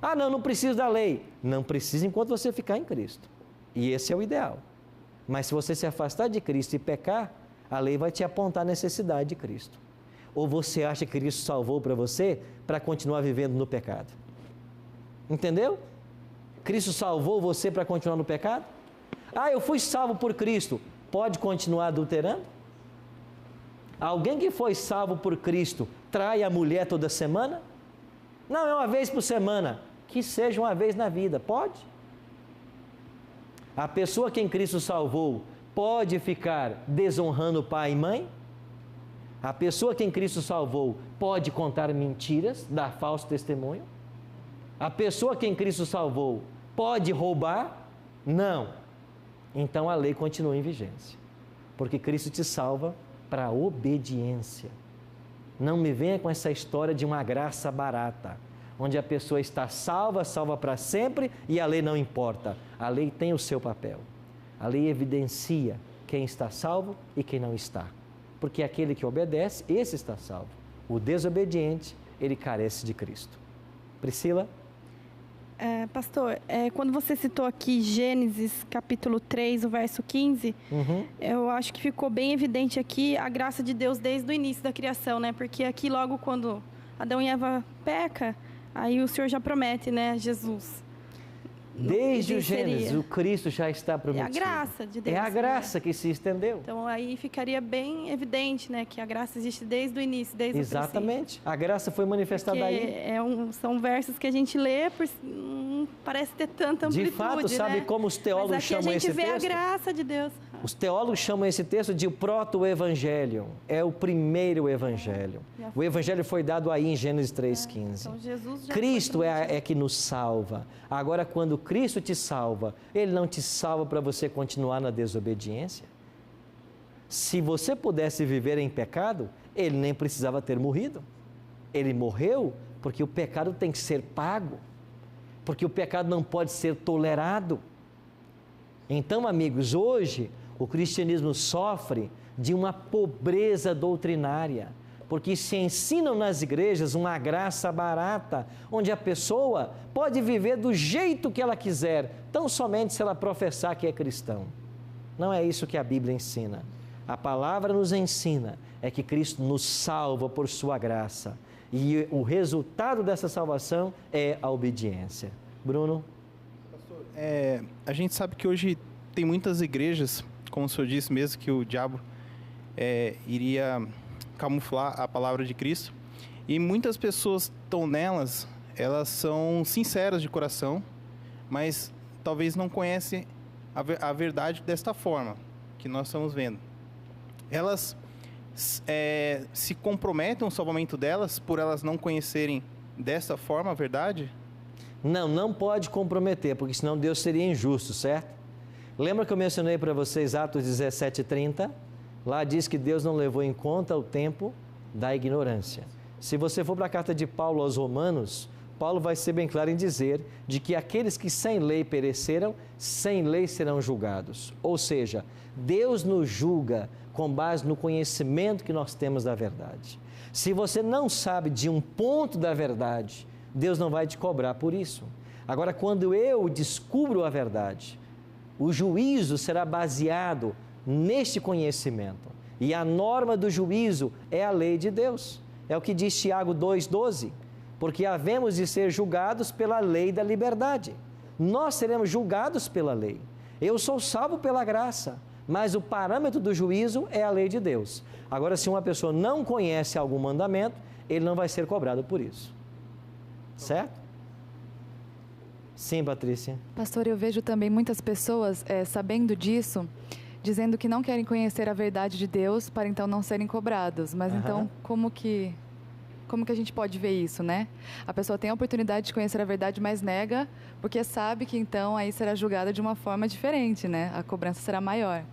Ah, não preciso da lei. Não precisa enquanto você ficar em Cristo. E esse é o ideal. Mas se você se afastar de Cristo e pecar, a lei vai te apontar a necessidade de Cristo. Ou você acha que Cristo salvou para você para continuar vivendo no pecado? Entendeu? Cristo salvou você para continuar no pecado? Ah, eu fui salvo por Cristo. Pode continuar adulterando? Alguém que foi salvo por Cristo trai a mulher toda semana? Não, é uma vez por semana. Que seja uma vez na vida. Pode? A pessoa que em Cristo salvou pode ficar desonrando pai e mãe? A pessoa que em Cristo salvou pode contar mentiras, dar falso testemunho? A pessoa que em Cristo salvou pode roubar? Não. Então a lei continua em vigência, porque Cristo te salva para a obediência. Não me venha com essa história de uma graça barata, onde a pessoa está salva, salva para sempre e a lei não importa. A lei tem o seu papel. A lei evidencia quem está salvo e quem não está. Porque aquele que obedece, esse está salvo. O desobediente, ele carece de Cristo. Priscila? Pastor, quando você citou aqui Gênesis capítulo 3, o verso 15, eu acho que ficou bem evidente aqui a graça de Deus desde o início da criação, né? Porque aqui logo quando Adão e Eva pecam, aí o Senhor já promete, né, Jesus. Desde o Gênesis, o Cristo já está prometido. É a graça de Deus. É a graça que se estendeu. Então aí ficaria bem evidente, né, que a graça existe desde o início, desde Exatamente. A graça foi manifestada aí. São versos que a gente lê, parece ter tanta amplitude, de fato, sabe, né? Como os teólogos chamam esse texto? Mas aqui a gente vê a graça de Deus. Os teólogos chamam esse texto de proto-evangelho. É o primeiro evangelho. O evangelho foi dado aí em Gênesis 3,15. Então Jesus já Cristo é que nos salva. Agora, quando Cristo te salva, Ele não te salva para você continuar na desobediência. Se você pudesse viver em pecado, Ele nem precisava ter morrido. Ele morreu porque o pecado tem que ser pago. Porque o pecado não pode ser tolerado. Então, amigos, hoje o cristianismo sofre de uma pobreza doutrinária, porque se ensinam nas igrejas uma graça barata, onde a pessoa pode viver do jeito que ela quiser, tão somente se ela professar que é cristão. Não é isso que a Bíblia ensina. A palavra nos ensina é que Cristo nos salva por sua graça, e o resultado dessa salvação é a obediência. Bruno? Pastor, a gente sabe que hoje tem muitas igrejas, como o senhor disse mesmo, que o diabo iria camuflar a palavra de Cristo. E muitas pessoas estão nelas, elas são sinceras de coração, mas talvez não conhecem a verdade desta forma que nós estamos vendo. Elas se comprometem ao salvamento delas por elas não conhecerem desta forma a verdade? Não pode comprometer, porque senão Deus seria injusto, certo? Lembra que eu mencionei para vocês Atos 17:30? Lá diz que Deus não levou em conta o tempo da ignorância. Se você for para a carta de Paulo aos Romanos, Paulo vai ser bem claro em dizer de que aqueles que sem lei pereceram, sem lei serão julgados. Ou seja, Deus nos julga com base no conhecimento que nós temos da verdade. Se você não sabe de um ponto da verdade, Deus não vai te cobrar por isso. Agora, quando eu descubro a verdade, o juízo será baseado neste conhecimento. E a norma do juízo é a lei de Deus. É o que diz Tiago 2,12. Porque havemos de ser julgados pela lei da liberdade. Nós seremos julgados pela lei. Eu sou salvo pela graça, mas o parâmetro do juízo é a lei de Deus. Agora, se uma pessoa não conhece algum mandamento, ele não vai ser cobrado por isso. Certo? Sim, Patrícia. Pastor, eu vejo também muitas pessoas, sabendo disso, dizendo que não querem conhecer a verdade de Deus para então não serem cobrados. Mas então, como que a gente pode ver isso, né? A pessoa tem a oportunidade de conhecer a verdade, mas nega, porque sabe que então aí será julgada de uma forma diferente, né? A cobrança será maior.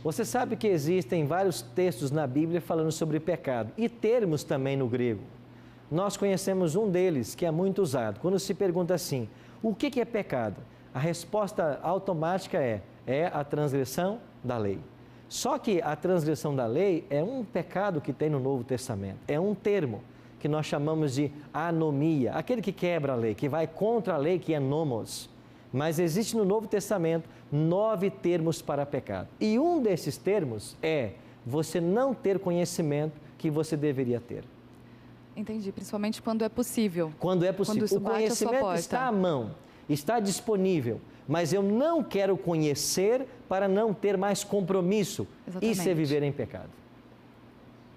Você sabe que existem vários textos na Bíblia falando sobre pecado e termos também no grego. Nós conhecemos um deles que é muito usado. Quando se pergunta assim, o que é pecado? A resposta automática é a transgressão da lei. Só que a transgressão da lei é um pecado que tem no Novo Testamento. É um termo que nós chamamos de anomia. Aquele que quebra a lei, que vai contra a lei, que é nomos. Mas existe no Novo Testamento 9 termos para pecado. E um desses termos é você não ter conhecimento que você deveria ter. Entendi, principalmente quando é possível. Quando é possível. O conhecimento está à mão, está disponível, mas eu não quero conhecer para não ter mais compromisso. Exatamente. Isso é viver em pecado.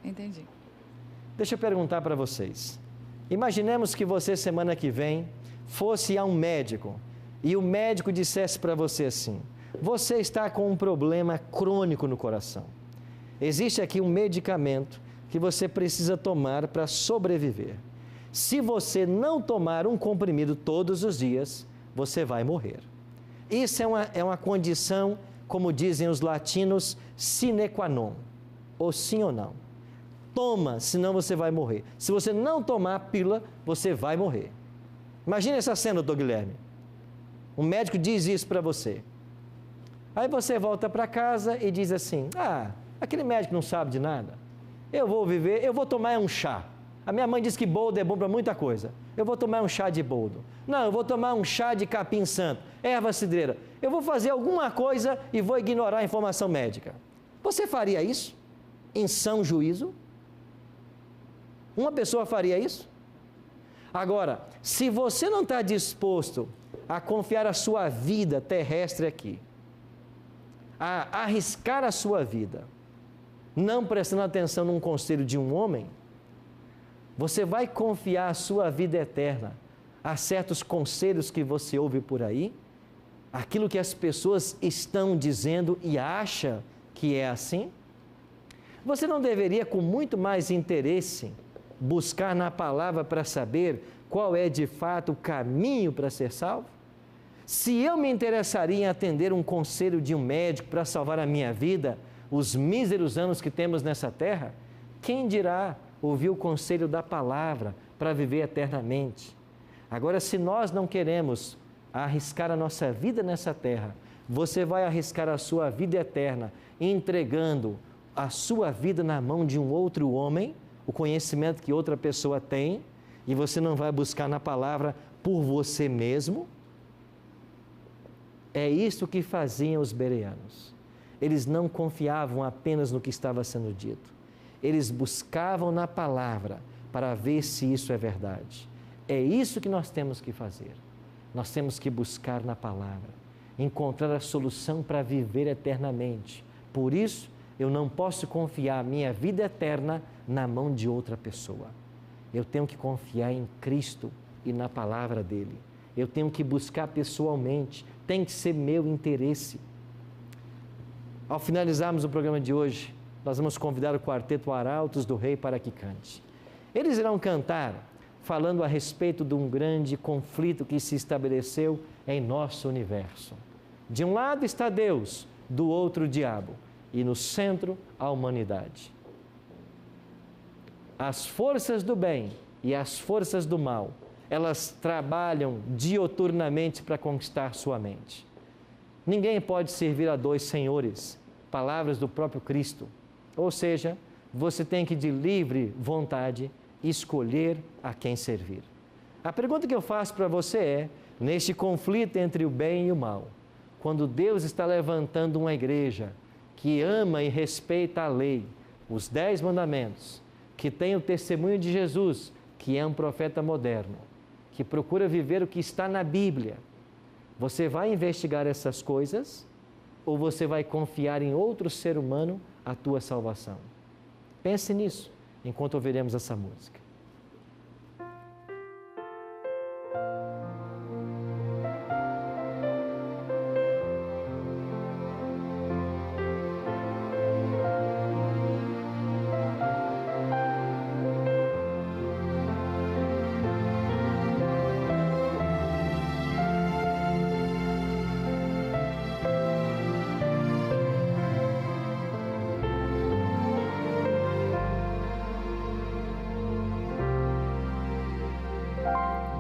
Entendi. Deixa eu perguntar para vocês. Imaginemos que você, semana que vem, fosse a um médico e o médico dissesse para você assim, você está com um problema crônico no coração. Existe aqui um medicamento que você precisa tomar para sobreviver. Se você não tomar um comprimido todos os dias, você vai morrer. Isso é uma condição, como dizem os latinos, sine qua non, ou sim ou não. Toma, senão você vai morrer. Se você não tomar a pílula, você vai morrer. Imagine essa cena, doutor Guilherme. Um médico diz isso para você. Aí você volta para casa e diz assim, aquele médico não sabe de nada. Eu vou tomar um chá. A minha mãe diz que boldo é bom para muita coisa. Eu vou tomar um chá de boldo. Não, eu vou tomar um chá de capim santo, erva cidreira. Eu vou fazer alguma coisa e vou ignorar a informação médica. Você faria isso? Em são juízo? Uma pessoa faria isso? Agora, se você não está disposto a confiar a sua vida terrestre aqui, a arriscar a sua vida, não prestando atenção num conselho de um homem, você vai confiar a sua vida eterna a certos conselhos que você ouve por aí, aquilo que as pessoas estão dizendo e acha que é assim? Você não deveria, com muito mais interesse, buscar na palavra para saber qual é de fato o caminho para ser salvo? Se eu me interessaria em atender um conselho de um médico para salvar a minha vida, os míseros anos que temos nessa terra, quem dirá ouvir o conselho da palavra para viver eternamente? Agora, se nós não queremos arriscar a nossa vida nessa terra, você vai arriscar a sua vida eterna entregando a sua vida na mão de um outro homem, o conhecimento que outra pessoa tem, e você não vai buscar na palavra por você mesmo? É isso que faziam os bereanos. Eles não confiavam apenas no que estava sendo dito. Eles buscavam na palavra para ver se isso é verdade. É isso que nós temos que fazer. Nós temos que buscar na palavra, encontrar a solução para viver eternamente. Por isso, eu não posso confiar a minha vida eterna na mão de outra pessoa. Eu tenho que confiar em Cristo e na palavra dele. Eu tenho que buscar pessoalmente, tem que ser meu interesse. Ao finalizarmos o programa de hoje, nós vamos convidar o quarteto Arautos do Rei para que cante. Eles irão cantar falando a respeito de um grande conflito que se estabeleceu em nosso universo. De um lado está Deus, do outro o diabo, e no centro a humanidade. As forças do bem e as forças do mal, elas trabalham dioturnamente para conquistar sua mente. Ninguém pode servir a dois senhores, palavras do próprio Cristo. Ou seja, você tem que de livre vontade escolher a quem servir. A pergunta que eu faço para você é, neste conflito entre o bem e o mal, quando Deus está levantando uma igreja que ama e respeita a lei, os 10 mandamentos, que tem o testemunho de Jesus, que é um profeta moderno, que procura viver o que está na Bíblia, você vai investigar essas coisas ou você vai confiar em outro ser humano a tua salvação? Pense nisso enquanto ouviremos essa música.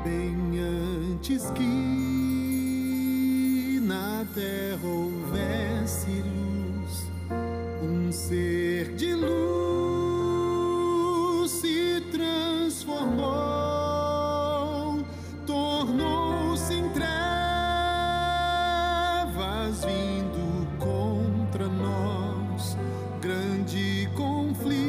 Bem antes que na terra houvesse luz, um ser de luz se transformou, tornou-se em trevas, vindo contra nós, grande conflito.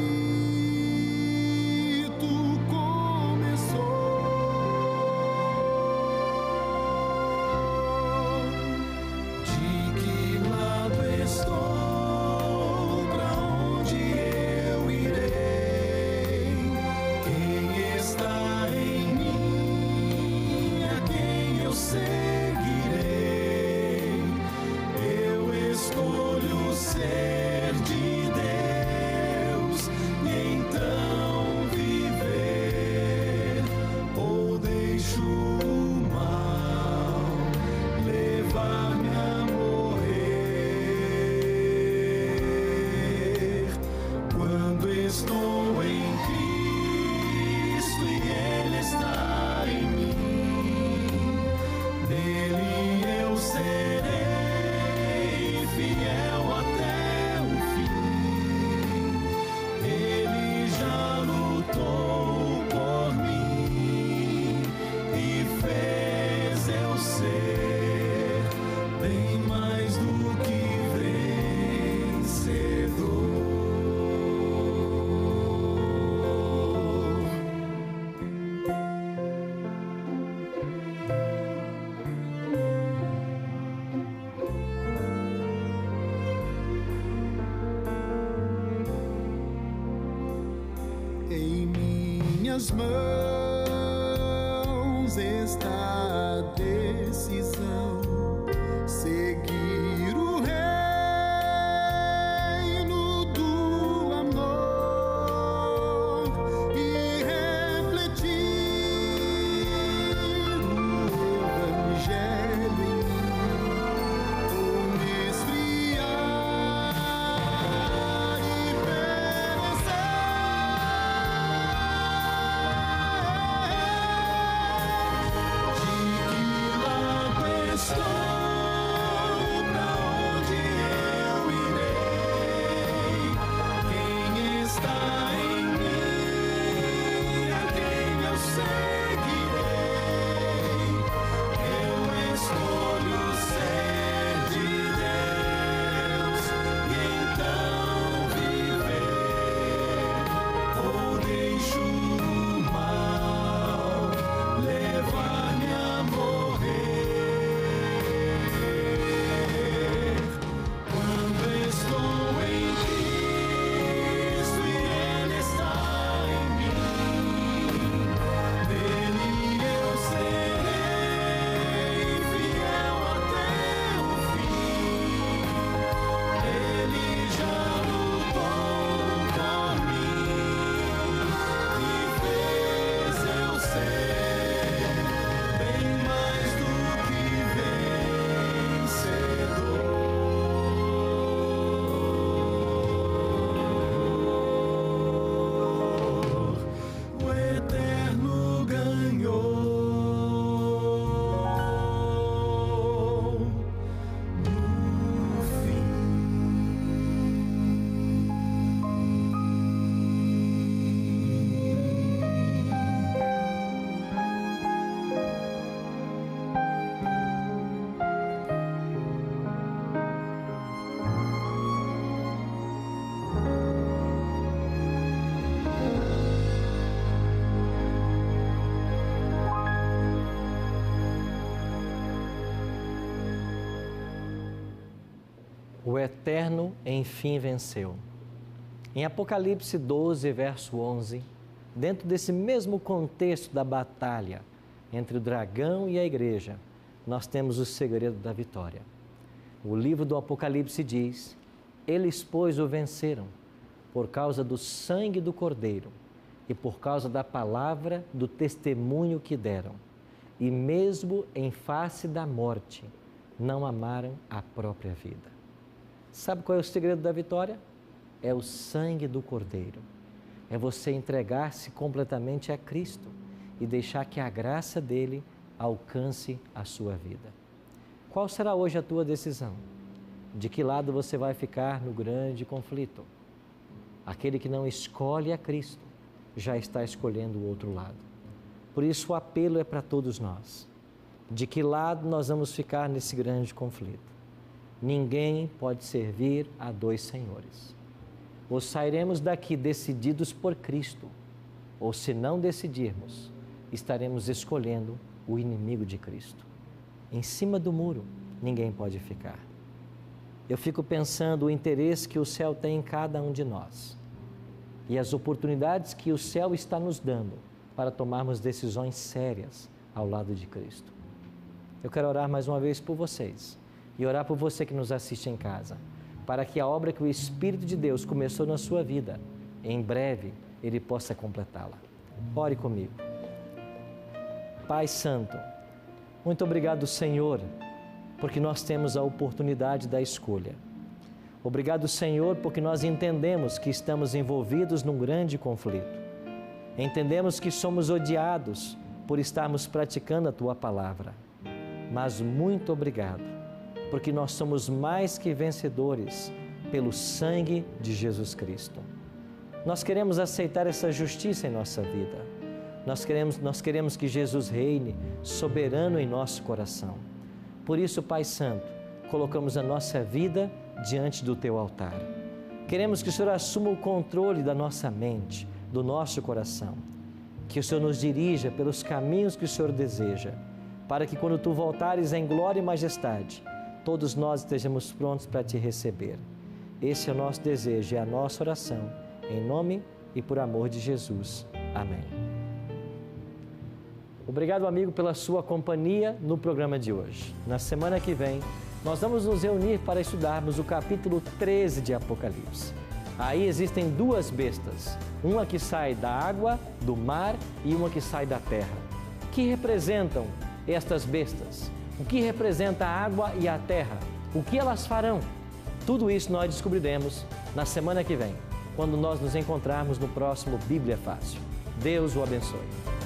minhas mãos está a decisão, seguir o reino do amor e refletir o evangelho em mim, ou me esfriar e O eterno, enfim, venceu. Em Apocalipse 12, verso 11, dentro desse mesmo contexto da batalha entre o dragão e a igreja, nós temos o segredo da vitória. O livro do Apocalipse diz: eles, pois, o venceram por causa do sangue do Cordeiro e por causa da palavra do testemunho que deram. E mesmo em face da morte, não amaram a própria vida. Sabe qual é o segredo da vitória? É o sangue do Cordeiro. É você entregar-se completamente a Cristo e deixar que a graça dele alcance a sua vida. Qual será hoje a tua decisão? De que lado você vai ficar no grande conflito? Aquele que não escolhe a Cristo já está escolhendo o outro lado. Por isso o apelo é para todos nós. De que lado nós vamos ficar nesse grande conflito? Ninguém pode servir a dois senhores. Ou sairemos daqui decididos por Cristo, ou se não decidirmos, estaremos escolhendo o inimigo de Cristo. Em cima do muro, ninguém pode ficar. Eu fico pensando o interesse que o céu tem em cada um de nós e as oportunidades que o céu está nos dando para tomarmos decisões sérias ao lado de Cristo. Eu quero orar mais uma vez por vocês e orar por você que nos assiste em casa, para que a obra que o Espírito de Deus começou na sua vida, em breve, Ele possa completá-la. Ore comigo. Pai Santo, muito obrigado, Senhor, porque nós temos a oportunidade da escolha. Obrigado, Senhor, porque nós entendemos que estamos envolvidos num grande conflito. Entendemos que somos odiados por estarmos praticando a Tua palavra. Mas muito obrigado, porque nós somos mais que vencedores pelo sangue de Jesus Cristo. Nós queremos aceitar essa justiça em nossa vida. Nós queremos que Jesus reine soberano em nosso coração. Por isso, Pai Santo, colocamos a nossa vida diante do Teu altar. Queremos que o Senhor assuma o controle da nossa mente, do nosso coração. Que o Senhor nos dirija pelos caminhos que o Senhor deseja, para que quando Tu voltares em glória e majestade, todos nós estejamos prontos para Te receber. Esse é o nosso desejo, é a nossa oração, em nome e por amor de Jesus. Amém. Obrigado, amigo, pela sua companhia no programa de hoje. Na semana que vem, nós vamos nos reunir para estudarmos o capítulo 13 de Apocalipse. Aí existem duas bestas, uma que sai da água, do mar e uma que sai da terra. O que representam estas bestas? O que representa a água e a terra? O que elas farão? Tudo isso nós descobriremos na semana que vem, quando nós nos encontrarmos no próximo Bíblia Fácil. Deus o abençoe.